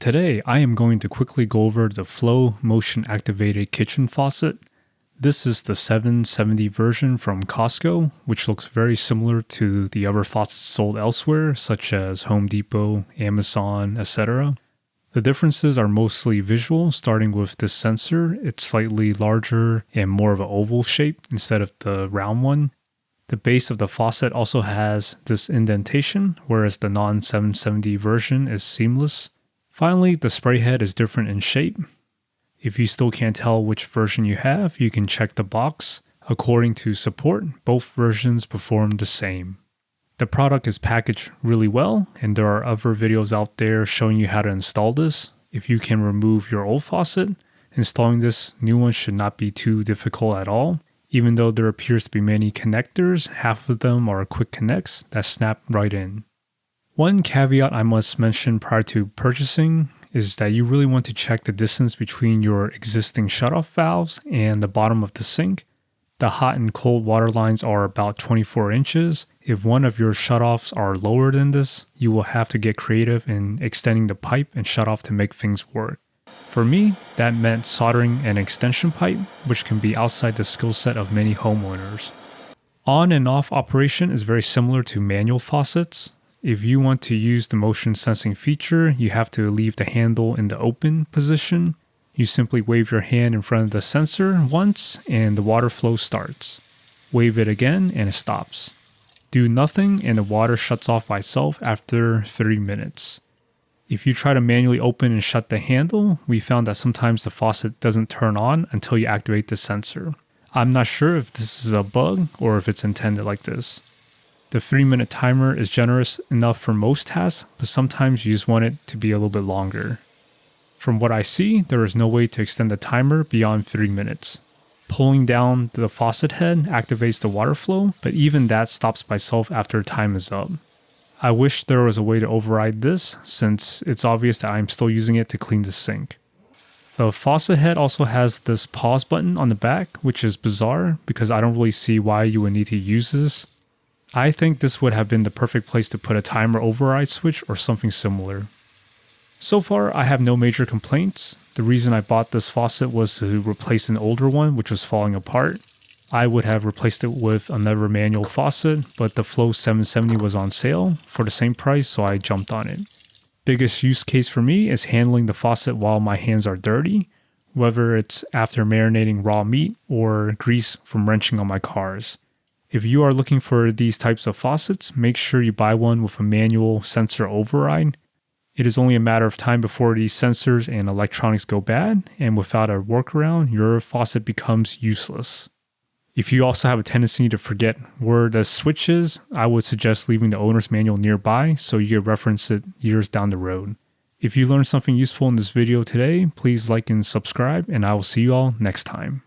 Today, I am going to quickly go over the Flow Motion Activated Kitchen Faucet. This is the 770 version from Costco, which looks very similar to the other faucets sold elsewhere, such as Home Depot, Amazon, etc. The differences are mostly visual, starting with this sensor. It's slightly larger and more of an oval shape instead of the round one. The base of the faucet also has this indentation, whereas the non-770 version is seamless. Finally, the spray head is different in shape. If you still can't tell which version you have, you can check the box. According to support, both versions perform the same. The product is packaged really well, and there are other videos out there showing you how to install this. If you can remove your old faucet, installing this new one should not be too difficult at all. Even though there appears to be many connectors, half of them are quick connects that snap right in. One caveat I must mention prior to purchasing is that you really want to check the distance between your existing shutoff valves and the bottom of the sink. The hot and cold water lines are about 24 inches. If one of your shutoffs are lower than this, you will have to get creative in extending the pipe and shutoff to make things work. For me, that meant soldering an extension pipe, which can be outside the skill set of many homeowners. On and off operation is very similar to manual faucets. If you want to use the motion sensing feature, you have to leave the handle in the open position. You simply wave your hand in front of the sensor once and the water flow starts. Wave it again and it stops. Do nothing and the water shuts off by itself after 3 minutes. If you try to manually open and shut the handle, we found that sometimes the faucet doesn't turn on until you activate the sensor. I'm not sure if this is a bug or if it's intended like this. The 3-minute timer is generous enough for most tasks, but sometimes you just want it to be a little bit longer. From what I see, there is no way to extend the timer beyond 3 minutes. Pulling down the faucet head activates the water flow, but even that stops by itself after time is up. I wish there was a way to override this, since it's obvious that I'm still using it to clean the sink. The faucet head also has this pause button on the back, which is bizarre because I don't really see why you would need to use this. I think this would have been the perfect place to put a timer override switch or something similar. So far, I have no major complaints. The reason I bought this faucet was to replace an older one which was falling apart. I would have replaced it with another manual faucet, but the Flow 770 was on sale for the same price, so I jumped on it. Biggest use case for me is handling the faucet while my hands are dirty, whether it's after marinating raw meat or grease from wrenching on my cars. If you are looking for these types of faucets, make sure you buy one with a manual sensor override. It is only a matter of time before these sensors and electronics go bad, and without a workaround, your faucet becomes useless. If you also have a tendency to forget where the switch is, I would suggest leaving the owner's manual nearby so you can reference it years down the road. If you learned something useful in this video today, please like and subscribe, and I will see you all next time.